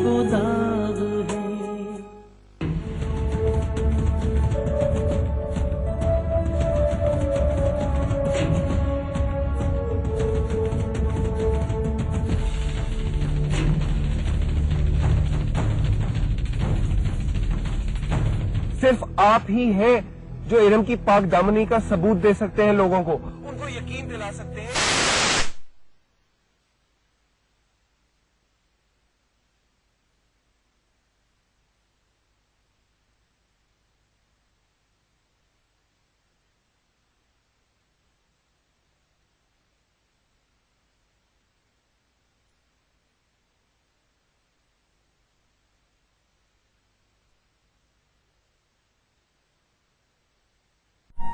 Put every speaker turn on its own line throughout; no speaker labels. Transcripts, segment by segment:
वो दाग है।
सिर्फ आप ही हैं जो इरम की पाक दामनी का सबूत दे सकते हैं लोगों को, उनको यकीन दिला सकते हैं।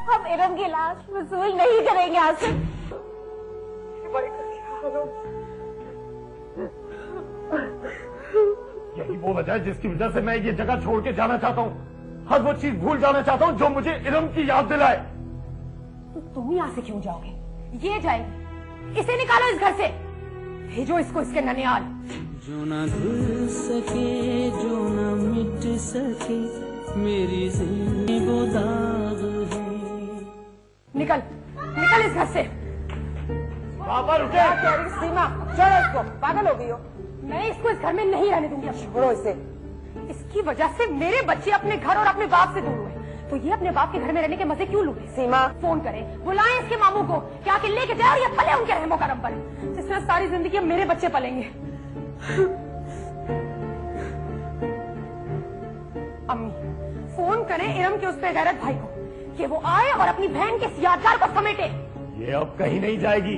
हम इरम की लाश वसूल नहीं करेंगे आसिफ।
यही वो वजह है जिसकी वजह से मैं ये जगह छोड़ के जाना चाहता हूँ। हर वो चीज भूल जाना चाहता हूँ जो मुझे इरम की याद दिलाए।
तो तुम यहाँ से क्यों जाओगे? ये जाएगी। इसे निकालो इस घर से, भेजो इसको इसके ननिहाल।
जो ना धुल सके जो ना मिट सके मेरी जिंदगी वो दाग है।
निकल निकल इस घर से।
बाबा रुके।
क्या कह रही सीमा? छोड़ो इसको, पागल हो गई हो। मैं इसको इस घर में नहीं रहने दूंगी। छोड़ो इसे। इसकी वजह से मेरे बच्चे अपने घर और अपने बाप से दूर हुए, तो ये अपने बाप के घर में रहने के मजे क्यों लूटे? सीमा फोन करे, बुलाएं इसके मामू को, क्या के लेके जाए और ये पले उनके रहमो करम पर, जिसमें सारी जिंदगी मेरे बच्चे पलेंगे। अम्मी फोन करें इरम के उस पे गैरत भाई को कि वो आए और अपनी बहन के इस यादगार को समेटे।
ये अब कहीं नहीं जाएगी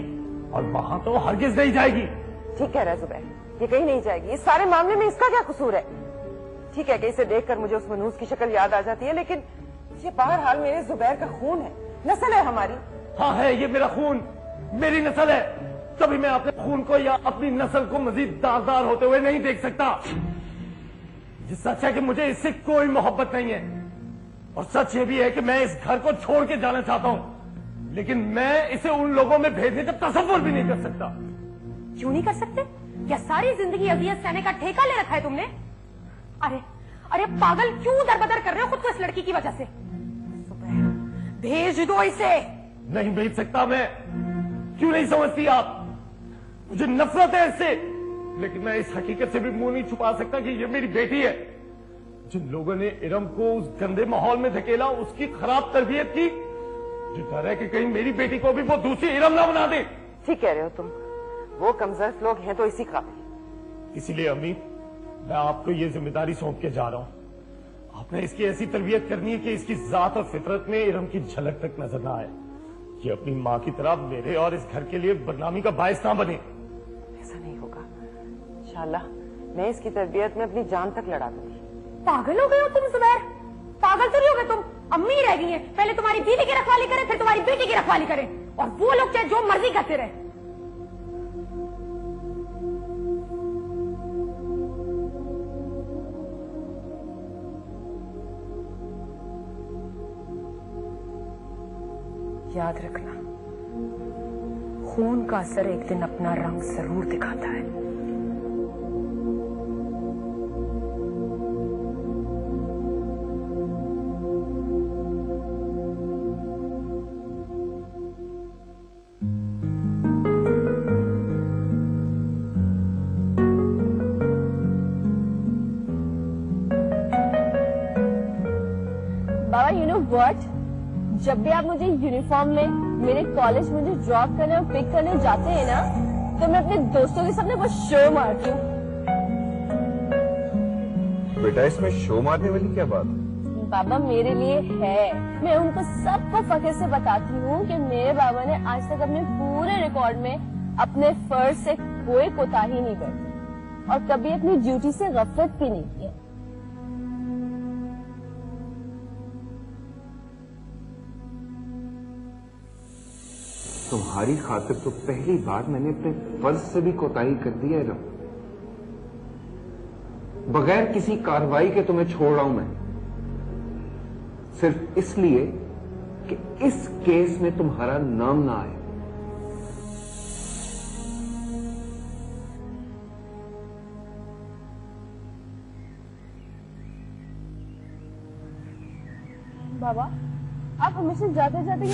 और वहाँ तो हरगिज नहीं जाएगी।
ठीक कह रहा है जुबैर, ये कहीं नहीं जाएगी। इस सारे मामले में इसका क्या कसूर है? ठीक है कि इसे देखकर मुझे उस मनूस की शक्ल याद आ जाती है, लेकिन ये बहरहाल मेरे जुबैर का खून है, नस्ल है हमारी।
हाँ है, ये मेरा खून, मेरी नस्ल है। कभी मैं अपने खून को या अपनी नस्ल को मजीद दागदार होते हुए नहीं देख सकता। ये सच है कि मुझे इससे कोई मोहब्बत नहीं है, और सच ये भी है कि मैं इस घर को छोड़ के जाना चाहता हूँ, लेकिन मैं इसे उन लोगों में भेजने का तसव्वुर भी नहीं कर सकता।
क्यों नहीं कर सकते? क्या सारी जिंदगी अजियत सहने का ठेका ले रखा है तुमने? अरे अरे पागल, क्यों दरबदर कर रहे हो खुद को इस लड़की की वजह से? भेज दो इसे।
नहीं भेज सकता मैं। क्यों नहीं समझती आप? मुझे नफरत है इससे, लेकिन मैं इस हकीकत से भी मुंह नहीं छुपा सकता कि ये मेरी बेटी है। जिन लोगों ने इरम को उस गंदे माहौल में धकेला, उसकी खराब तरबियत की, जो डर है कि कहीं मेरी बेटी को भी वो दूसरी इरम ना बना दे।
ठीक कह रहे हो तुम, वो कमजोर लोग हैं तो इसी काबिल।
इसीलिए अम्मी, मैं आपको ये जिम्मेदारी सौंप के जा रहा हूं। आपने इसकी ऐसी तरबियत करनी है कि इसकी जात और फितरत में इरम की झलक तक नजर ना आए। ये अपनी माँ की तरह मेरे और इस घर के लिए बदनामी का बायस ना बने।
ऐसा नहीं होगा इंशाअल्लाह। मैं इसकी तरबियत में अपनी जान तक लड़ा दूंगी।
पागल हो गए हो तुम जुबैर? पागल तो नहीं हो गए तुम? अम्मी रह गई हैं, पहले तुम्हारी बीवी की रखवाली करें, फिर तुम्हारी बेटी की रखवाली करें, और वो लोग चाहे जो मर्जी करते रहे। याद रखना, खून का असर एक दिन अपना रंग जरूर दिखाता है। बाबा, यू नो व्हाट, जब भी आप मुझे यूनिफॉर्म में मेरे कॉलेज मुझे ड्रॉप करने और पिक करने जाते हैं ना, तो मैं अपने दोस्तों के सामने बस शो मारती हूँ।
बेटा, इसमें शो मारने वाली क्या बात?
बाबा मेरे लिए है। मैं उनको सबको फख्र से बताती हूँ कि मेरे बाबा ने आज तक अपने पूरे रिकॉर्ड में अपने फर्ज से कोई कोताही नहीं बरती और कभी अपनी ड्यूटी से गफलत भी नहीं की।
तुम्हारी खातिर तो पहली बार मैंने अपने फर्ज से भी कोताही कर दी है। बगैर किसी कार्रवाई के तुम्हें छोड़ रहा हूं मैं, सिर्फ इसलिए कि इस केस में तुम्हारा नाम ना आए।
बाबा आप हमेशा जाते जाते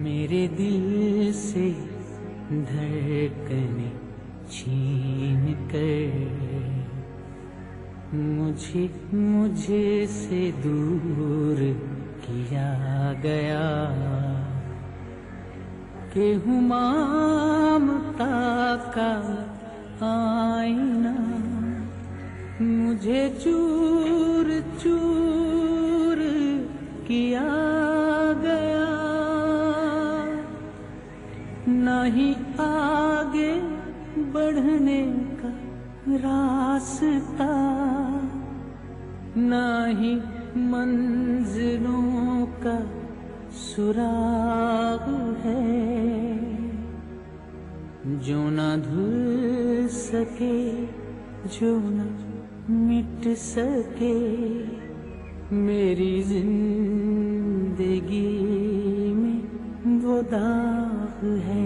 मेरे दिल से धड़कने छीन कर मुझे से दूर किया गया कि हूँ ममता का आईना मुझे चूर चूर किया गया नहीं आगे बढ़ने का रास्ता नहीं मंजिलों का सुराग है जो ना धुल सके जो ना मिट सके मेरी जिंदगी में वो दाग है।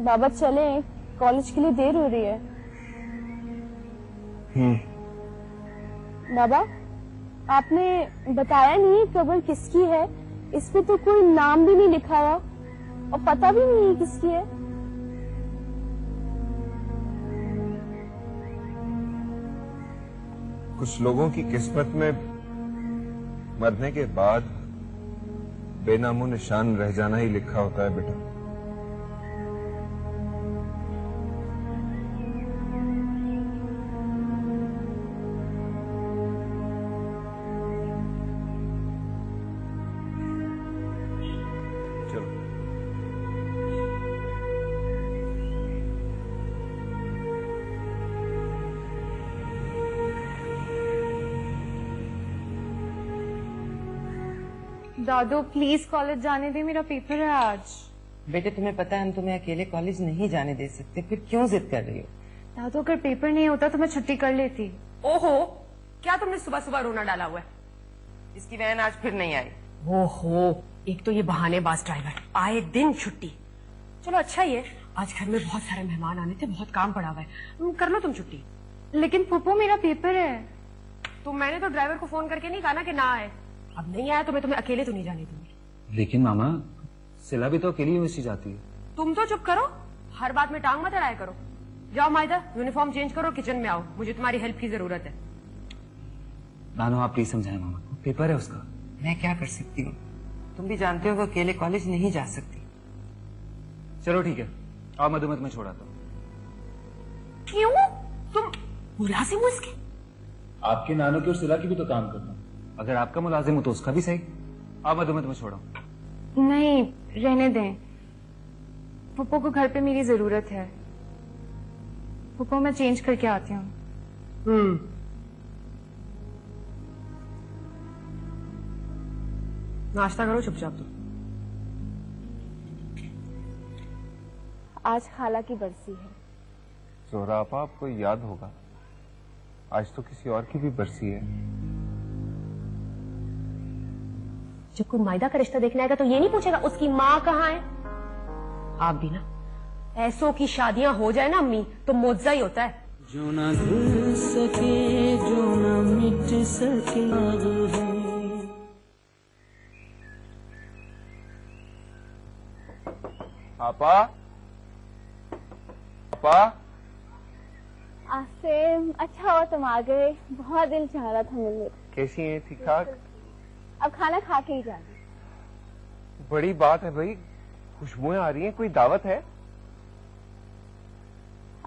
बाबा चले, कॉलेज के लिए देर हो रही है। बाबा आपने बताया नहीं कब्र किसकी है, इस पे तो कोई नाम भी नहीं लिखा हुआ और पता भी नहीं है किसकी है।
कुछ लोगों की किस्मत में मरने के बाद बेनामो निशान रह जाना ही लिखा होता है बेटा।
दादू प्लीज कॉलेज जाने दे, मेरा पेपर है आज।
बेटे तुम्हें पता है हम तुम्हें अकेले कॉलेज नहीं जाने दे सकते, फिर क्यों जिद कर रही हो?
दादू अगर पेपर नहीं होता तो मैं छुट्टी कर लेती। ओहो, क्या तुमने सुबह सुबह रोना डाला हुआ है?
इसकी वैन आज फिर नहीं आई।
ओहो, एक तो ये बहानेबाज ड्राइवर, आए दिन छुट्टी। चलो अच्छा ही है, आज घर में बहुत सारे मेहमान आने थे, बहुत काम पड़ा हुआ है, कर लो तुम छुट्टी। लेकिन पुप्पू मेरा पेपर है। तो मैंने तो ड्राइवर को फोन करके नहीं कहा ना कि ना आए। अब नहीं आया तो मैं तुम्हें अकेले तो नहीं जाने दूंगी।
लेकिन मामा सिला भी तो अकेली यूनिवर्सिटी जाती है।
तुम तो चुप करो, हर बात में टांग मत अड़ाया करो। जाओ मायदा, यूनिफॉर्म चेंज करो, किचन में आओ, मुझे तुम्हारी हेल्प की जरूरत है।
नानो आप प्लीज समझाएं मामा को, पेपर है उसका।
मैं क्या कर सकती हूँ, तुम भी जानते हो वो अकेले कॉलेज नहीं जा सकती।
चलो ठीक है, आओ मधुमत में छोड़ाता हूँ।
क्यों? तुम मुलाजिम हो इसके?
आपके नानो की और सिला की भी तो काम करता हूँ। अगर आपका मुलाजिम हो तो उसका भी सही। आओ मधुमत में छोड़ो।
नहीं रहने दें, पप्पू को घर पे मेरी जरूरत है। रुको मैं चेंज करके आती हूँ।
नाश्ता करो चुपचाप तो।
आज खाला की बरसी है।
जोहरा आपा, आपको याद होगा आज तो किसी और की भी बरसी है।
जब कोई मायदा का रिश्ता देखने आएगा तो ये नहीं पूछेगा उसकी माँ कहाँ है। आप भी ना, ऐसों की शादियां हो जाए ना अम्मी तो मुआवजा ही होता है।
जो ना भूल सके जो ना मिट सके याद है।
आपा, आपा,
आसिम, अच्छा हुआ तुम आ गए, बहुत दिल चाह रहा था मिलने का।
कैसी हैं? ठीक ठाक?
अब खाना खा के ही जाना।
बड़ी बात है भाई, खुशबुएं आ रही हैं, कोई दावत है?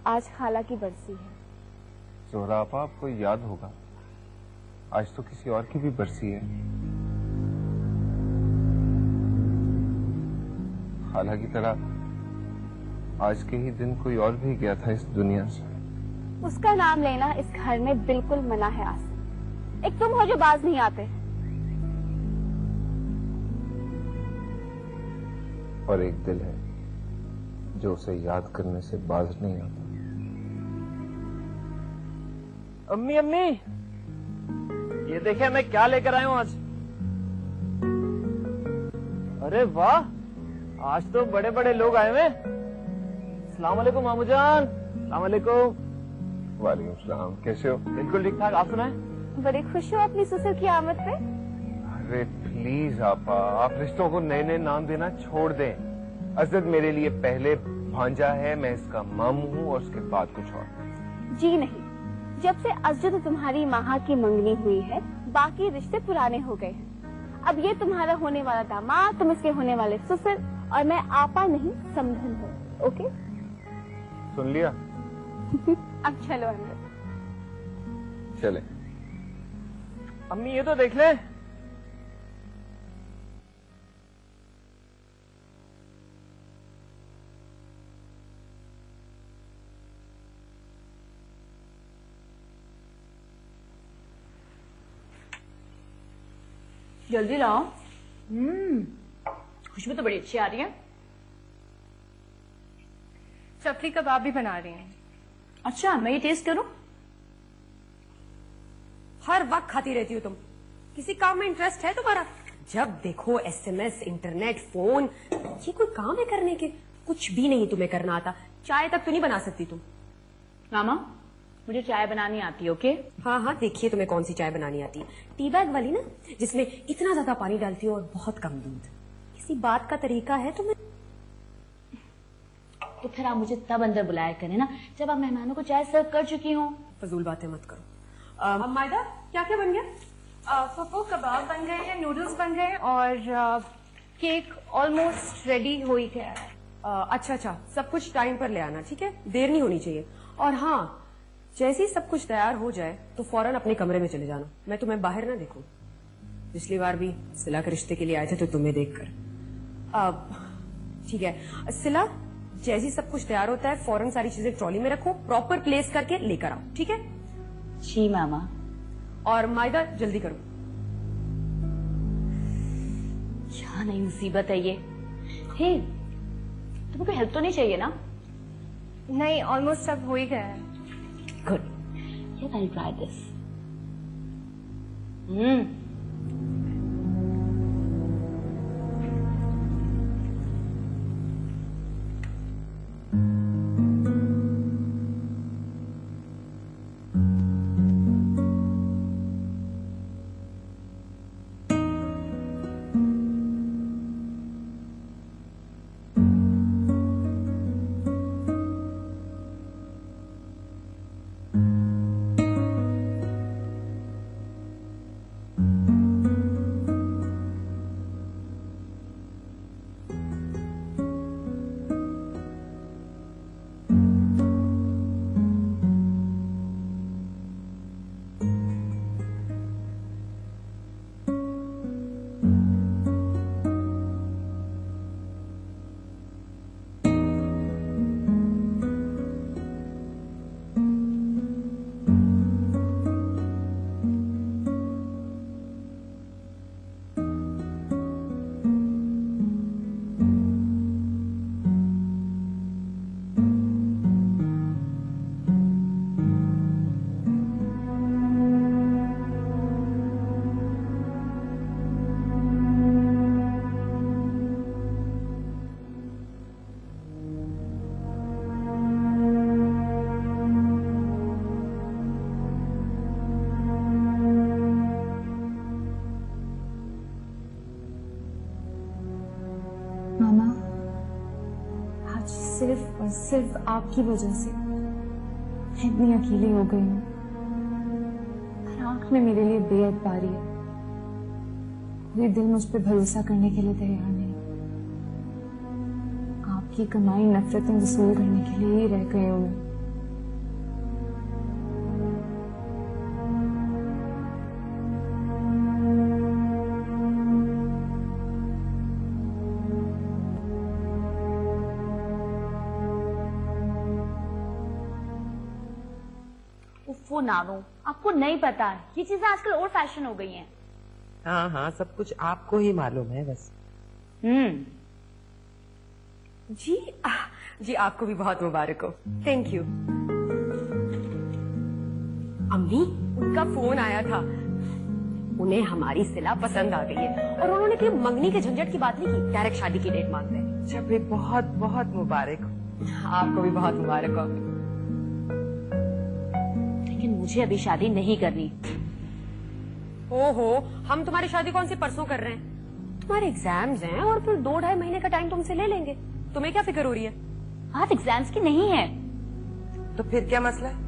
आज खाला की बरसी है।
जोहरा आपा, आपको याद होगा आज तो किसी और की भी बरसी है। खाला की तरह आज के ही दिन कोई और भी गया था इस दुनिया से।
उसका नाम लेना इस घर में बिल्कुल मना है आसिम। एक तुम हो जो बाज नहीं आते।
और एक दिल है जो उसे याद करने से बाज नहीं आता।
अम्मी अम्मी, ये देखिए मैं क्या लेकर आया हूँ आज। अरे वाह, आज तो बड़े बड़े लोग आए हुए। अस्सलाम वालेकुम मामू जान। अस्सलाम वालेकुम।
वालेकुम सलाम, कैसे हो?
बिल्कुल ठीक ठाक, आप सुनाएं?
बड़े खुश हो अपनी ससुर की आमद पे?
अरे प्लीज आपा, आप रिश्तों को नए नए नाम देना छोड़ दें। असद मेरे लिए पहले भांजा है, मैं इसका मामू हूँ और उसके बाद कुछ और।
जी नहीं, जब से अजद तुम्हारी माँ की मंगनी हुई है बाकी रिश्ते पुराने हो गए हैं। अब ये तुम्हारा होने वाला दामाद, तुम इसके होने वाले ससुर, और मैं आपा नहीं समझन हूँ। ओके,
सुन लिया?
अब चलो अंदर।
चले।
अम्मी ये तो देख ले।
जल्दी लाओ। खुशबू तो बड़ी अच्छी आ रही है। चपली कबाब भी बना रही हैं। अच्छा, मैं ये टेस्ट करूं? हर वक्त खाती रहती हो तुम। किसी काम में इंटरेस्ट है तुम्हारा? जब देखो एसएमएस, इंटरनेट, फोन। ये कोई काम है करने के? कुछ भी नहीं तुम्हें करना आता। चाय तक तो नहीं बना सकती तुम।
मामा, मुझे चाय बनानी आती है। ओके?
हाँ हाँ, देखिए तुम्हें कौन सी चाय बनानी आती है। टी बैग वाली ना, जिसमें इतना ज्यादा पानी डालती हो और बहुत कम दूध। किसी बात का तरीका है तुम्हें?
तो फिर आप मुझे तब अंदर बुलाया करें ना जब आप मेहमानों को चाय सर्व कर चुकी हो।
फजूल बातें मत करो। मायदा, क्या क्या बन गया?
पप्पू कबाब बन गए हैं, नूडल्स बन गए हैं और केक ऑलमोस्ट रेडी हो ही गया है।
अच्छा अच्छा, सब कुछ टाइम पर ले आना, ठीक है? देर नहीं होनी चाहिए। और हाँ, जैसे ही सब कुछ तैयार हो जाए तो फौरन अपने कमरे में चले जाना। मैं तुम्हें बाहर ना देखूं। पिछली बार भी सिला के रिश्ते के लिए आए थे तो तुम्हें देखकर। ठीक है सिला, जैसे ही सब कुछ तैयार होता है फौरन सारी चीजें ट्रॉली में रखो, प्रॉपर प्लेस करके लेकर आओ, ठीक है?
जी मामा।
और मायदा जल्दी करो।
क्या नई मुसीबत है ये। हे, तुम्हें कोई हेल्प तो नहीं चाहिए ना?
नहीं, ऑलमोस्ट सब हो ही गया है।
Good. Yes, I'll try this.
मामा, आज सिर्फ और सिर्फ आपकी वजह से मैं इतनी अकेली हो गई हूँ। हर आंख में मेरे लिए बेअतबारी है। कोई दिल मुझ पर भरोसा करने के लिए तैयार नहीं। आपकी कमाई नफरतें वसूल करने के लिए ही रह गई हूँ मैं।
वो नानो, आपको नहीं पता, ये चीजें आजकल ओल्ड फैशन हो गई हैं।
हाँ हाँ, सब कुछ आपको ही मालूम है बस।
जी आपको भी बहुत मुबारक हो। Thank you. अम्मी, उनका फोन आया था। उन्हें हमारी सिला पसंद आ गई है और उन्होंने कोई मंगनी के झंझट की बात नहीं की, डायरेक्ट शादी की डेट मांग रहे हैं।
अच्छा भाई, बहुत बहुत मुबारक हो।
आपको भी बहुत मुबारक हो।
लेकिन मुझे अभी शादी नहीं करनी।
ओहो, हम तुम्हारी शादी कौन सी परसों कर रहे हैं? तुम्हारे एग्जाम्स हैं और फिर 2-2.5 महीने का टाइम तुमसे ले लेंगे। तुम्हें क्या फिक्र हो रही है?
बात एग्जाम्स की नहीं है।
तो फिर क्या मसला है?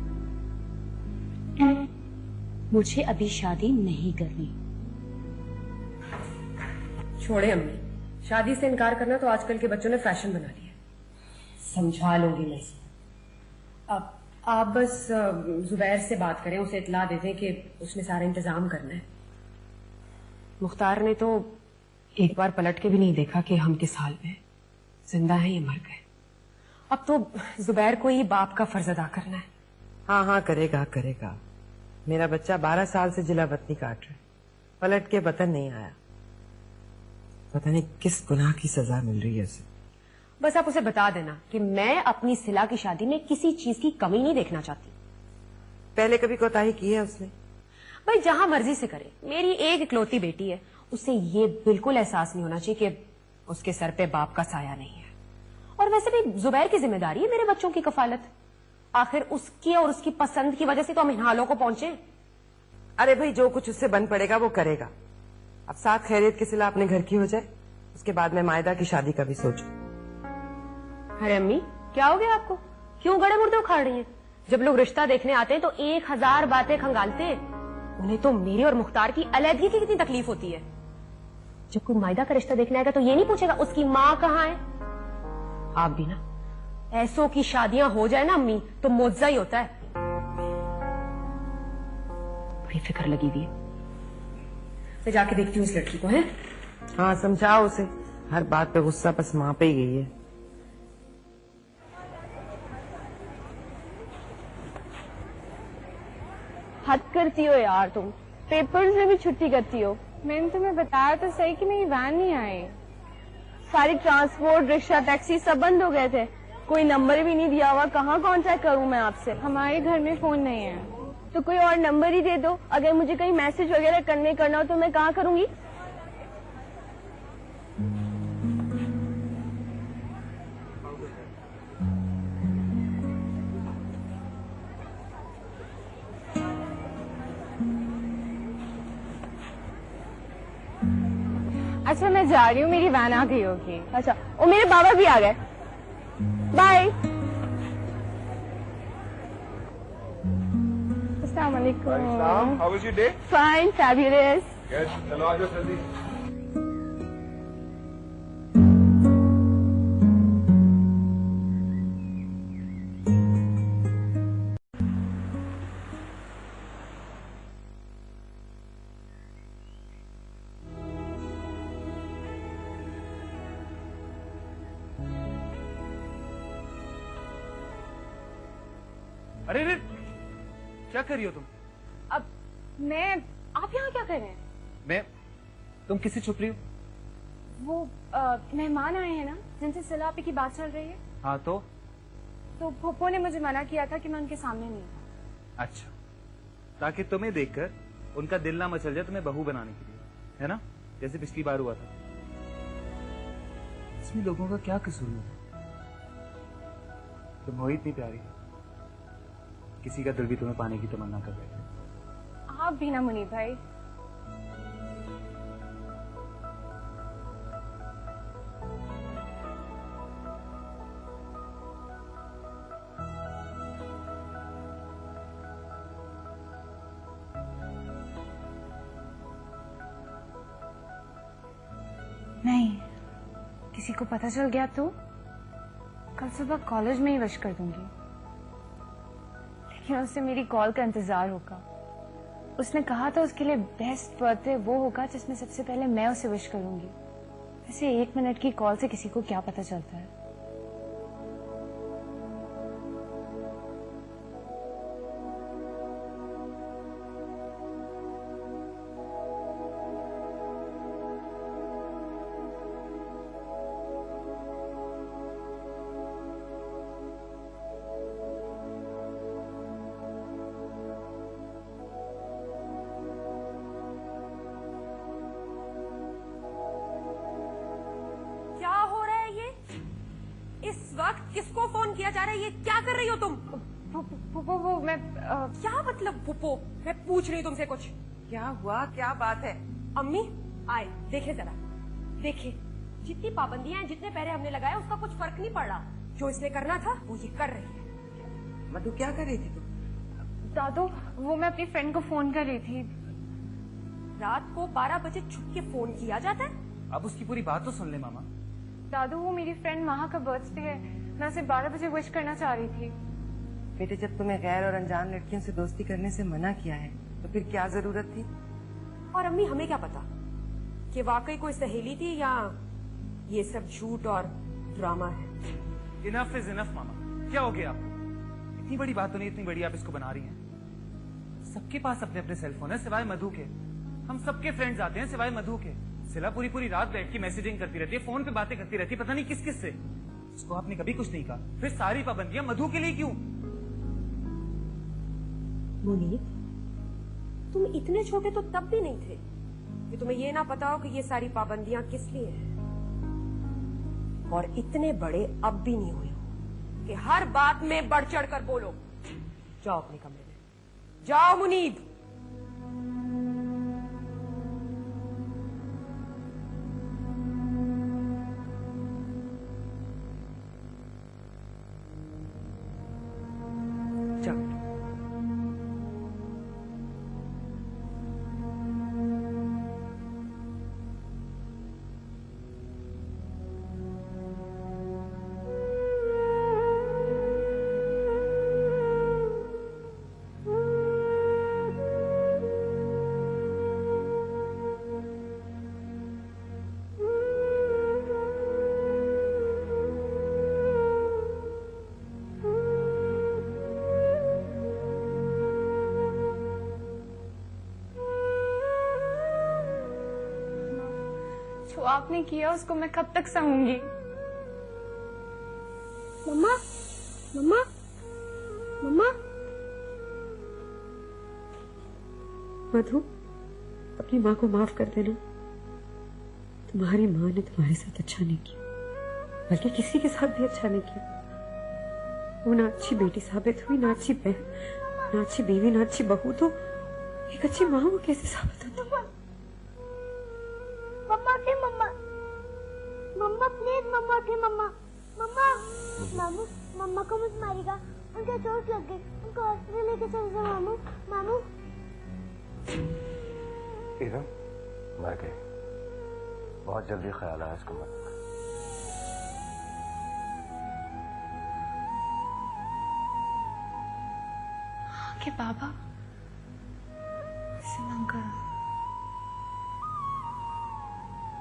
मुझे अभी शादी नहीं करनी।
छोड़े अम्मी, शादी से इनकार करना तो आजकल के बच्चों ने फैशन बना लिया। समझा लूंगी मैं इसको। अब आप बस जुबैर से बात करें, उसे इत्ला दे दें कि उसने सारा इंतजाम करना है। मुख्तार ने तो एक बार पलट के भी नहीं देखा कि हम किस हाल में हैं, जिंदा हैं या मर गए। अब तो जुबैर को ही बाप का फर्ज अदा करना है।
हाँ हाँ, करेगा करेगा। मेरा बच्चा 12 साल से जिलावतनी काट रहा है, पलट के वतन नहीं आया। पता नहीं किस गुनाह की सजा मिल रही है उसे।
बस आप उसे बता देना कि मैं अपनी सिला की शादी में किसी चीज की कमी नहीं देखना चाहती।
पहले कभी कोताही की है उसने?
भाई जहां मर्जी से करे, मेरी एक इकलौती बेटी है, उसे ये बिल्कुल एहसास नहीं होना चाहिए कि उसके सर पे बाप का साया नहीं है। और वैसे भी जुबैर की जिम्मेदारी है मेरे बच्चों की कफालत। आखिर उसकी और उसकी पसंद की वजह से तो हम इन हालों को पहुंचे।
अरे भाई, जो कुछ उससे बन पड़ेगा वो करेगा। अब साथ खैरियत की सिला अपने घर की हो जाए, उसके बाद में मायदा की शादी का भी सोचो।
अरे अम्मी, क्या हो गया आपको? क्यों गड़े मुर्दे उखाड़ रही हैं? जब लोग रिश्ता देखने आते हैं तो 1000 बातें खंगालते हैं। उन्हें तो मेरी और मुख्तार की अलहदगी की कितनी तकलीफ होती है। जब कोई मायदा का रिश्ता देखने आएगा तो ये नहीं पूछेगा उसकी माँ कहाँ है। आप भी ना, ऐसों की शादियां हो जाए ना अम्मी तो मुआवजा ही होता है। बड़ी फिक्र लगी हुई है। मैं जाके देखती हूँ इस लड़की को। है
हाँ, समझाओ उसे। हर बात पे गुस्सा बस माँ पे ही गई है।
हद करती हो यार तुम, पेपर्स में भी छुट्टी करती हो।
मैंने तुम्हें बताया तो सही कि मेरी वैन नहीं आई।
सारी ट्रांसपोर्ट, रिक्शा, टैक्सी सब बंद हो गए थे। कोई नंबर भी नहीं दिया हुआ, कहाँ कांटेक्ट करूँ मैं आपसे?
हमारे घर में फोन नहीं है।
तो कोई और नंबर ही दे दो। अगर मुझे कहीं मैसेज वगैरह करना हो तो मैं कहाँ करूँगी?
अच्छा, मैं जा रही हूँ, मेरी वैन आ गई होगी।
अच्छा, और मेरे बाबा भी आ गए। बाय।
अस्सलाम वालेकुम।
How was your day?
Fine, fabulous.
Good. चलो आ जाओ जल्दी।
अरे रे, क्या कर रही हो तुम?
अब आप यहाँ क्या कर रहे हैं?
तुम किससे छुप रही हो?
वो मेहमान आए हैं ना, जिनसे सिला आपी की बात चल रही है।
हाँ तो
फूफो ने मुझे मना किया था कि मैं उनके सामने नहीं था।
अच्छा, ताकि तुम्हें देखकर उनका दिल ना मचल जाए तुम्हें बहू बनाने के लिए, है ना? जैसे पिछली बार हुआ था। इसमें लोगों का क्या कसूर है? तुम हो इतनी प्यारी, किसी का दिल भी तुम्हें पाने की तमन्ना कर रहे थे।
आप भी ना मुनीब भाई। नहीं, किसी को पता चल गया तो कल सुबह कॉलेज में ही विश कर दूंगी, लेकिन उससे मेरी कॉल का इंतजार होगा। उसने कहा था उसके लिए बेस्ट बर्थडे वो होगा जिसमें सबसे पहले मैं उसे विश करूंगी। वैसे 1 मिनट की कॉल से किसी को क्या पता चलता है।
किसको फोन किया जा रहा है? ये क्या कर रही हो तुम?
वो मैं
क्या मतलब पुप्पो? मैं पूछ रही हूँ तुमसे कुछ।
क्या हुआ, क्या बात है?
अम्मी आए, देखे जरा, देखे जितनी पाबंदियां हैं, जितने पहरे हमने लगाए, उसका कुछ फर्क नहीं पड़ रहा। जो इसने करना था वो ये कर रही है।
मधु क्या कर रही थी तुम?
दादू, वो मैं अपनी फ्रेंड को फोन कर रही थी।
रात को 12 बजे छुप के फोन किया जाता है?
अब उसकी पूरी बात तो सुन ले मामा।
दादू, वो मेरी फ्रेंड महा का बर्थडे है, मैं उसे 12 बजे विश करना चाह रही थी।
बेटे, जब तुम्हें गैर और अनजान लड़कियों से दोस्ती करने से मना किया है तो फिर क्या जरूरत थी?
और अम्मी, हमें क्या पता कि वाकई कोई सहेली थी या ये सब झूठ और ड्रामा है।
इनफ इज इनफ मामा, क्या हो गया आपको? इतनी बड़ी बात तो नहीं, इतनी बड़ी आप इसको बना रही हैं। सबके पास अपने अपने सेलफोन है सिवाय मधु के। हम सबके फ्रेंड्स आते हैं सिवाय मधु के। सिला पूरी रात बैठ के मैसेजिंग करती रहती है, फोन पे बातें करती रहती है, पता नहीं किस किस से। उसको आपने कभी कुछ नहीं कहा, फिर सारी पाबंदियां मधु के लिए क्यों?
मुनीब, तुम इतने छोटे तो तब भी नहीं थे कि तुम्हें ये ना पता हो कि ये सारी पाबंदियां किस लिए हैं। और इतने बड़े अब भी नहीं हुए हो कि हर बात में बढ़ चढ़ कर बोलो। जाओ अपने कमरे में, जाओ मुनीब।
जो आपने किया उसको मैं कब तक सहूंगी?
मम्मा, मम्मा, मम्मा।
मधु, अपनी माँ को माफ कर देना। तुम्हारी माँ ने तुम्हारे साथ अच्छा नहीं किया, बल्कि किसी के साथ भी अच्छा नहीं किया। वो ना अच्छी बेटी साबित हुई, ना अच्छी बहन, ना अच्छी बीवी, ना अच्छी बहू, तो एक अच्छी माँ वो कैसे साबित होती?
मम्मा के मम्मा, मम्मा प्लीज, मम्मा के मम्मा, मम्मा। मामू, मम्मा को मत मारेगा, उनका चोट लग गई, उनको हॉस्पिटल लेके चल जाओ। मामू, मामू।
इधर मर गए, बहुत जल्दी ख्याल आया इसको मत।
के बाबा सलाम करो।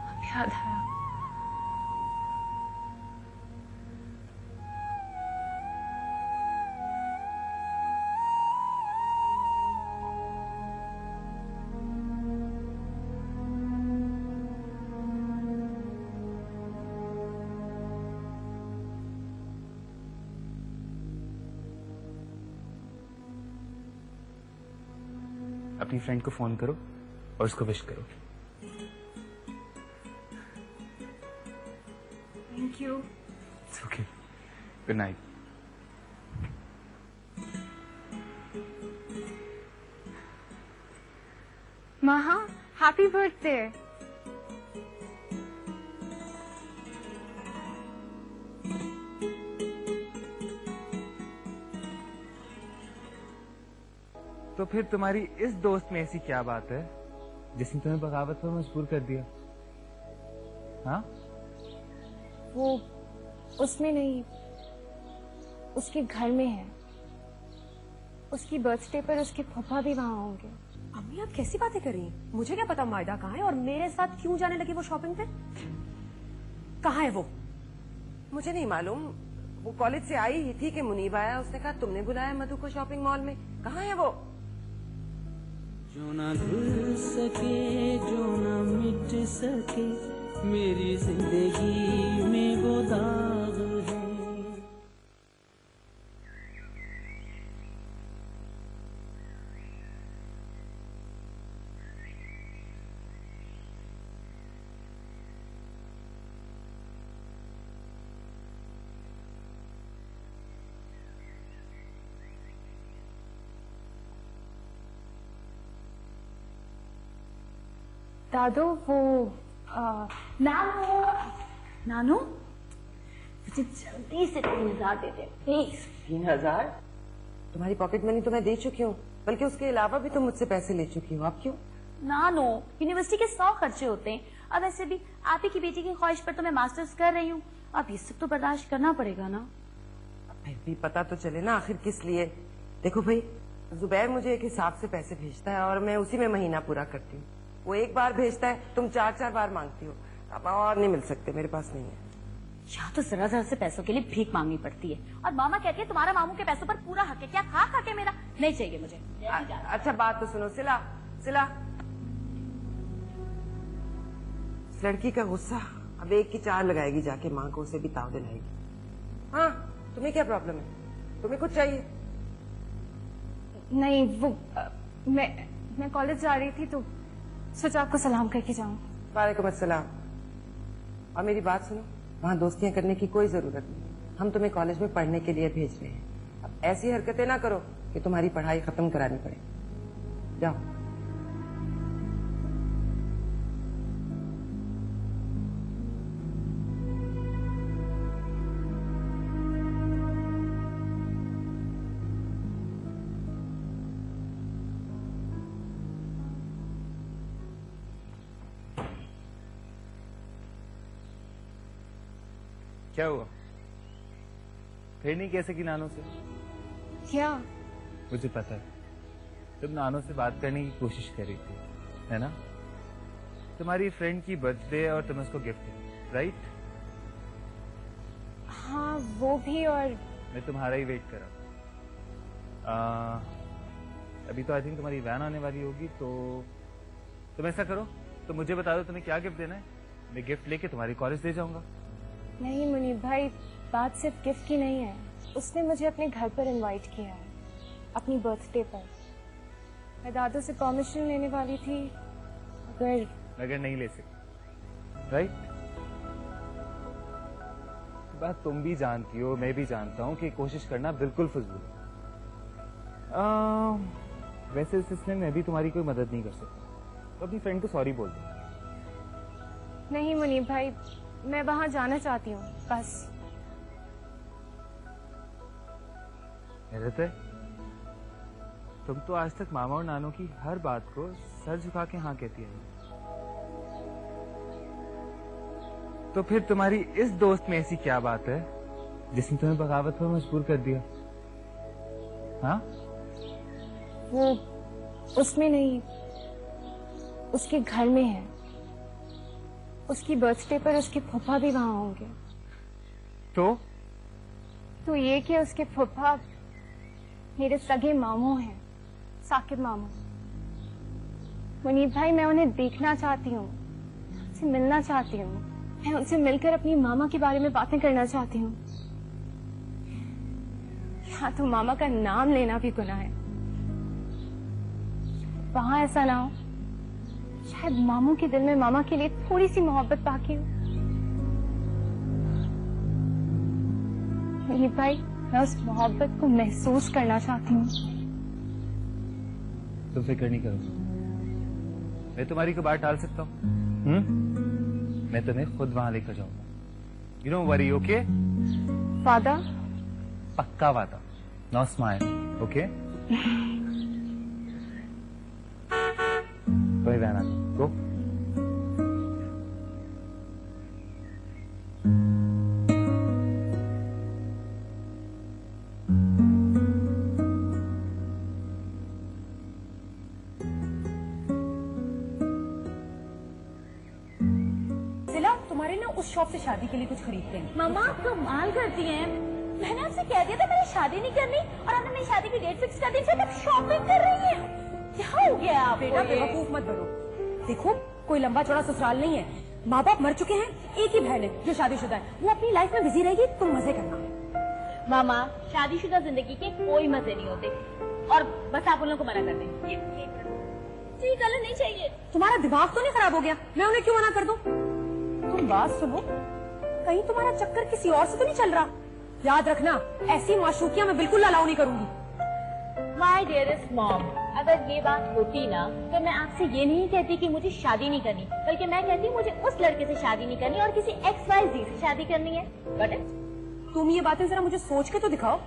अब याद आया।
अपनी फ्रेंड को फोन करो और उसको विश करो।
Thank you.
It's okay. Good night.
महा, हैप्पी बर्थडे।
तो फिर तुम्हारी इस दोस्त में ऐसी क्या बात है जिसने तुम्हें बगावत पर मजबूर कर दिया? हाँ?
वो उसमें नहीं, उसके घर में है। उसकी बर्थडे पर उसके फूफा भी वहाँ होंगे।
अम्मी आप कैसी बातें कर रही हैं? मुझे क्या पता मायदा कहाँ है और मेरे साथ क्यों जाने लगी वो शॉपिंग पे? कहाँ है वो?
मुझे नहीं मालूम। वो कॉलेज से आई ही थी कि मुनीब आया, उसने कहा तुमने बुलाया मधु को शॉपिंग मॉल में। कहाँ है वो?
जो ना भूल सके, जो ना मिट सके, मेरी जिंदगी में वो दाग है।
दादू वो
नानू, नानू मुझे जल्दी से 3000 दे दे प्लीज।
3000? तुम्हारी पॉकेट मनी तो मैं दे चुकी हूँ, बल्कि उसके अलावा भी तुम मुझसे पैसे ले चुकी हो। अब क्यों?
नानू, यूनिवर्सिटी के 100 खर्चे होते हैं, अब वैसे भी आप ही की बेटी की ख्वाहिश पर तो मैं मास्टर्स कर रही हूँ, अब ये सब तो बर्दाश्त करना पड़ेगा ना।
फिर भी पता तो चले ना आखिर किस लिए। देखो भाई, जुबैर मुझे एक हिसाब से पैसे भेजता है और मैं उसी में महीना पूरा करती हूँ। वो एक बार भेजता है, तुम 4-4 बार मांगती हो। अब और नहीं मिल सकते, मेरे पास नहीं है।
यहाँ तो जरा जरा से पैसों के लिए भीख मांगनी पड़ती है, और मामा कहती है तुम्हारा मामू के पैसों पर पूरा हक है। क्या खा खा के मेरा नहीं चाहिए मुझे।
अच्छा बात तो सुनो सिला, सिला। इस लड़की का गुस्सा, अब 1 की 4 लगाएगी जाके माँ को, उसे भी ताव दिलाएगी। हाँ, तुम्हें क्या प्रॉब्लम है? तुम्हें कुछ चाहिए?
नहीं, वो मैं कॉलेज जा रही थी तो सोचा आपको सलाम करके जाऊं।
वालेकुम अस्सलाम। और मेरी बात सुनो, वहाँ दोस्तियां करने की कोई जरूरत नहीं। हम तुम्हें कॉलेज में पढ़ने के लिए भेज रहे हैं। अब ऐसी हरकतें ना करो कि तुम्हारी पढ़ाई खत्म करानी पड़े। जाओ।
क्या हुआ? फिर नहीं कह सकी नानू से?
क्या?
मुझे पता है तुम नानू से बात करने की कोशिश कर रही थी, है ना? तुम्हारी फ्रेंड की बर्थडे और तुम उसको गिफ्ट दी, राइट?
हाँ वो भी, और
मैं तुम्हारा ही वेट कर रहा हूँ। अभी तो आई थिंक तुम्हारी वैन आने वाली होगी, तो तुम ऐसा करो, तो मुझे बता दो तुम्हें क्या गिफ्ट देना है, मैं गिफ्ट लेके तुम्हारी कॉलेज ले जाऊंगा।
नहीं मुनीब भाई, बात सिर्फ गिफ्ट की नहीं है। उसने मुझे अपने घर पर इनवाइट किया है अपनी बर्थडे पर। मैं दादू से परमिशन लेने वाली थी,
अगर नहीं ले सकती, राइट? बात तुम भी जानती हो, मैं भी जानता हूँ कि कोशिश करना बिल्कुल फजूल है। वैसे इस सिलसिले में मैं भी तुम्हारी कोई मदद नहीं कर सकता, तो अपनी फ्रेंड को सॉरी बोल दो।
नहीं मुनीब भाई, मैं वहां जाना चाहती हूँ बस।
है तुम तो आज तक मामा और नानू की हर बात को सर झुका के हाँ कहती है, तो फिर तुम्हारी इस दोस्त में ऐसी क्या बात है जिसने तुम्हें बगावत पर मजबूर कर दिया? हाँ?
वो उसमें नहीं, उसके घर में है। उसकी बर्थडे पर उसके फूफा भी वहां होंगे। तो ये कि उसके फूफा मेरे सगे मामू हैं, साकिब मामू। मुनीब भाई, मैं उन्हें देखना चाहती हूँ, उनसे मिलना चाहती हूँ। मैं उनसे मिलकर अपनी मामा के बारे में बातें करना चाहती हूँ। यहाँ तो मामा का नाम लेना भी गुनाह है। वहां ऐसा ना हो, शायद मामू के दिल में मामा के लिए थोड़ी सी मोहब्बत बाकी हो। मुनीब भाई, मैं उस मोहब्बत को महसूस करना चाहती हूँ।
तुम फिक्र नहीं करो, मैं तुम्हारी को बात टाल सकता हूँ। मैं तुम्हें खुद वहां लेकर जाऊंगा। You don't worry, okay?
वादा?
पक्का वादा। Now smile, okay? कोई रहना, गो।
तुम्हारे ना उस शॉप से शादी के लिए कुछ खरीदते हैं।
मम्मा आप कमाल करती हैं। मैंने आपसे कह दिया था मैंने शादी नहीं करनी और आपने मेरी शादी की डेट फिक्स कर दी, फिर आप शॉपिंग कर रही हैं। क्या हो गया आप?
बेटा बेवकूफ मत बनो। देखो कोई लंबा चौड़ा ससुराल नहीं है, माँ बाप मर चुके हैं, एक ही बहन है जो शादीशुदा है, वो अपनी लाइफ में बिजी रहेगी, तुम मजे करना।
मामा शादीशुदा जिंदगी के कोई मजे नहीं होते और बस आप उन लोगों को मना कर दें। ये कलर नहीं चाहिए।
तुम्हारा दिमाग तो नहीं खराब हो गया? मैं उन्हें क्यों मना कर दूं? तुम बात सुनो, कहीं तुम्हारा चक्कर किसी और से तो नहीं चल रहा? याद रखना ऐसी माशूकियां मैं बिल्कुल अलाउ नहीं करूंगी।
माय डियरेस्ट मॉम, अगर ये बात होती ना तो मैं आपसे ये नहीं कहती कि मुझे शादी नहीं करनी, बल्कि मैं कहती मुझे उस लड़के से शादी नहीं करनी और किसी XYZ से शादी करनी है। Got it?
तुम ये बातें जरा मुझे सोच के तो दिखाओ।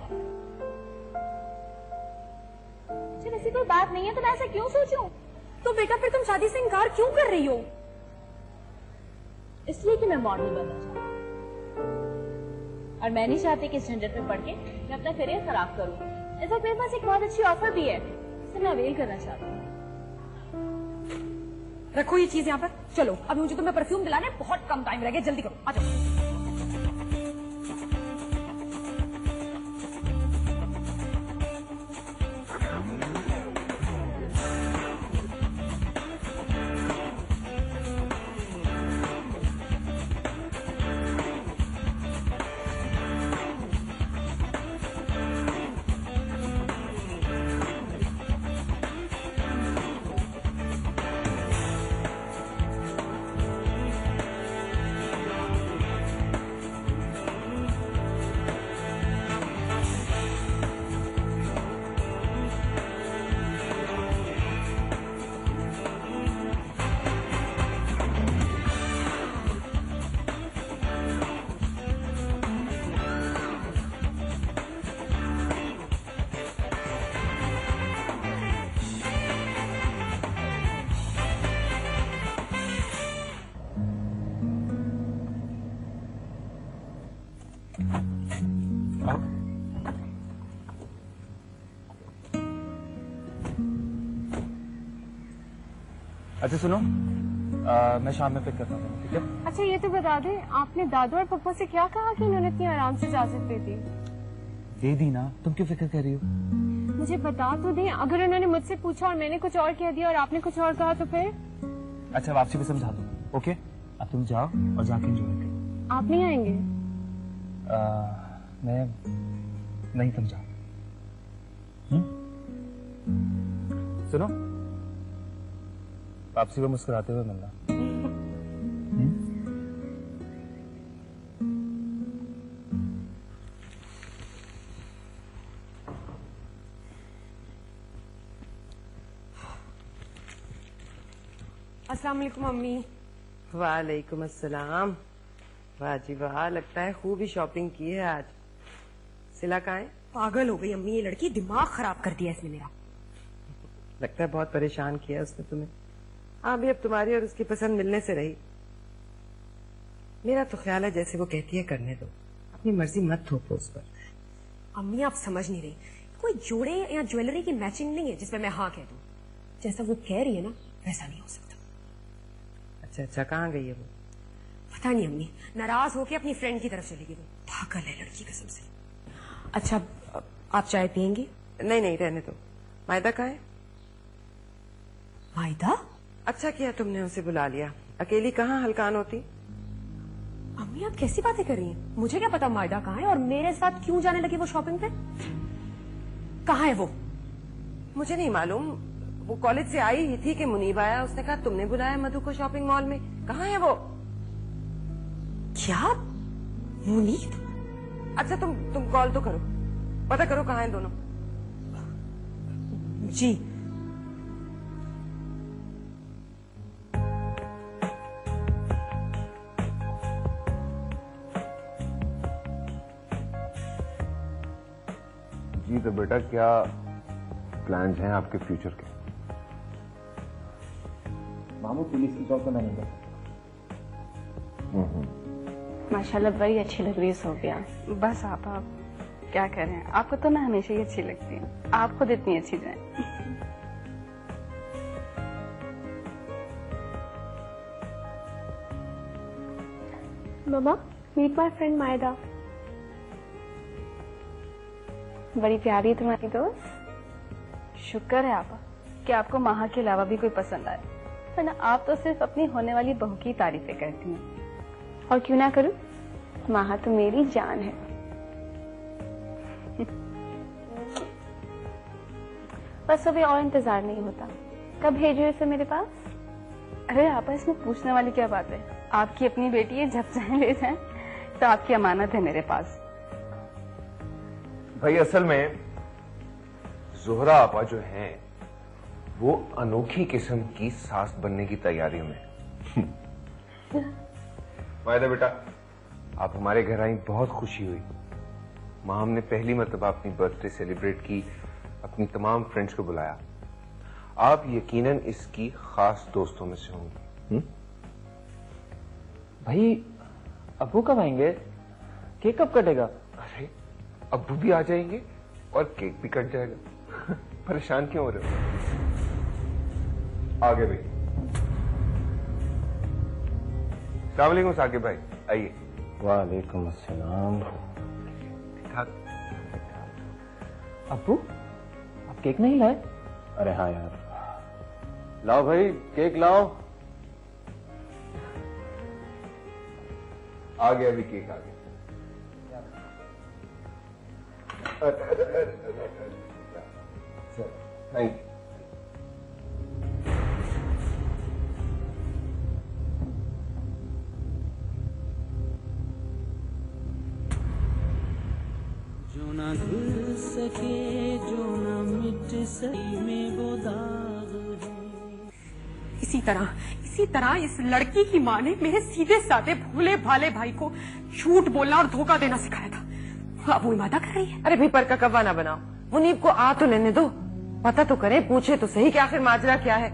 जब ऐसी कोई बात नहीं है तो मैं ऐसा क्यों सोचूं?
तो बेटा फिर तुम शादी से इनकार क्यों कर रही हो?
इसलिए कि मैं मॉडल बनना चाहती और मैं नहीं चाहती कि स्टैंडर्ड पे पढ़ के मैं अपना करियर खराब करूं। ऐसा मेरे पास एक बहुत अच्छी ऑफर भी है, जिसे मैं अवेल करना चाहती हूँ।
रखो ये चीज यहाँ पर, चलो अभी मुझे तुम्हें परफ्यूम दिलाने बहुत कम टाइम रह गया, जल्दी करो, आ जाओ।
अच्छा सुनो, मैं शाम में पिक करता हूँ, ठीक है?
अच्छा ये तो बता दे, आपने दादू और पप्पा से क्या कहा कि उन्होंने इतनी आराम से इजाजत दे दी?
दे दी ना, तुम क्यों फिक्र कर रही हो?
मुझे बता तो दे, अगर उन्होंने मुझसे पूछा और मैंने कुछ और कह दिया और आपने कुछ और कहा तो फिर?
अच्छा वापसी भी समझा दो, ओके? अब तुम जाओ और जाके एंजॉय करो।
आप नहीं आएंगे?
मैं नहीं समझा। सुनो, वापसी में मुस्कुराते हुए मिलना।
अस्सलाम वालेकुम मम्मी।
वालेकुम अस्सलाम। वाह जी वाह, लगता है खूब ही शॉपिंग की है आज। सिला कहाँ है?
पागल हो गई अम्मी, ये लड़की दिमाग खराब कर दिया इसने मेरा।
लगता है बहुत परेशान किया उसने तुम्हें। हाँ भी अब तुम्हारी और उसकी पसंद मिलने से रही। मेरा तो ख्याल है जैसे वो कहती है करने दो, अपनी मर्जी मत थोपो उस पर।
अम्मी आप समझ नहीं रही, कोई जोड़े या ज्वेलरी की मैचिंग नहीं है जिसमें मैं हाँ कह दूं। जैसा वो कह रही है ना वैसा नहीं हो सकता।
अच्छा अच्छा, कहाँ गई है वो?
पता नहीं अम्मी, नाराज होके अपनी फ्रेंड की तरफ चली गई। वो पागल है लड़की कसम से। अच्छा आप चाय पियेंगी?
नहीं नहीं रहने दो। मायदा कहाँ है?
मायदा?
अच्छा किया तुमने उसे बुला लिया, अकेली कहाँ हलकान होती।
अम्मी आप कैसी बातें कर रही हैं? मुझे क्या पता मायदा कहाँ है और मेरे साथ क्यों जाने लगी वो शॉपिंग पे? कहाँ है वो?
मुझे नहीं मालूम, वो कॉलेज से आई ही थी कि मुनीब आया, उसने कहा तुमने बुलाया मधु को शॉपिंग मॉल में। कहाँ है वो?
क्या मुनीब?
अच्छा तुम कॉल तो करो, पता करो कहाँ है दोनों।
जी
जी। तो बेटा क्या प्लान्स हैं आपके फ्यूचर के?
मामू पुलिस की जॉब तो मैंने
माशाल्लाह बड़ी अच्छी लग रही है सोफिया।
बस आप क्या कह रहे हैं, आपको तो मैं हमेशा ही अच्छी लगती हूँ, आप खुद इतनी अच्छी जाए।
मामा, मीट माय फ्रेंड मायदा। बड़ी प्यारी है तुम्हारी दोस्त।
शुक्र है आपा कि आपको माहा के अलावा भी कोई पसंद आए, वरना आप तो सिर्फ अपनी होने वाली बहू की तारीफें करती हैं।
और क्यों ना करूं, माहा तो मेरी जान है। बस अभी और इंतजार नहीं होता, कब भेजो इसे मेरे पास?
अरे आपा, इसमें पूछने वाली क्या बात है, आपकी अपनी बेटी है, जब चाहे ले जाए। तो आपकी अमानत है मेरे पास।
भाई असल में जोहरा आपा जो हैं वो अनोखी किस्म की सास बनने की तैयारियों में। वायदा बेटा, आप हमारे घर आई, बहुत खुशी हुई। मां हमने पहली मर्तबा अपनी बर्थडे सेलिब्रेट की, अपनी तमाम फ्रेंड्स को बुलाया। आप यकीनन इसकी खास दोस्तों में से होंगे।
भाई अब्बू कब आएंगे, केक कब कटेगा?
अरे अब्बू भी आ जाएंगे और केक भी कट जाएगा। परेशान क्यों हो रहे हो? आगे भाई। अस्सलाम वालेकुम साकिब भाई, आइए।
वालेकुम अस्सलाम।
अब्बू आप केक नहीं लाए?
अरे हाँ यार, लाओ भाई केक लाओ।
आ गया अभी केक, आ गया। Thank you.
जो ना धुल सके, जो ना मिट सके में वो दाग है।
इसी तरह इस लड़की की माँ ने मेरे सीधे साधे भोले भाले भाई को झूठ बोलना और धोखा देना सिखाया था। अब वो इमादा कर रही है।
अरे भीपर का कब्बा ना बनाओ, मुनीब को आ तो लेने दो, पता तो करे, पूछे तो सही कि आखिर माजरा क्या है।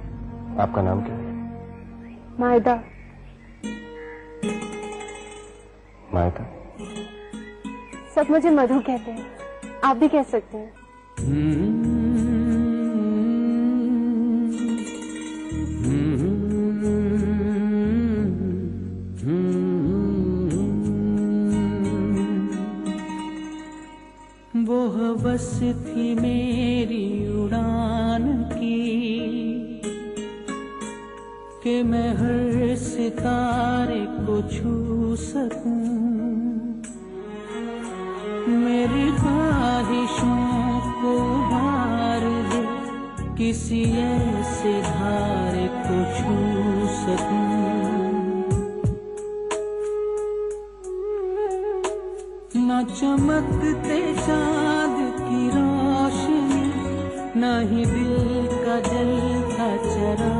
आपका नाम क्या है?
मायदा।
मायदा?
सब मुझे मधु कहते हैं, आप भी कह सकते हैं।
वो हवस थी मेरी उड़ान की कि मैं हर सितारे को छू सकूं, मेरी ख्वाहिशों को उभार दे, किसी ऐसे धारे को छू सकूं। न चमकते चांद की रोशनी, न ही दिल का जलता चरा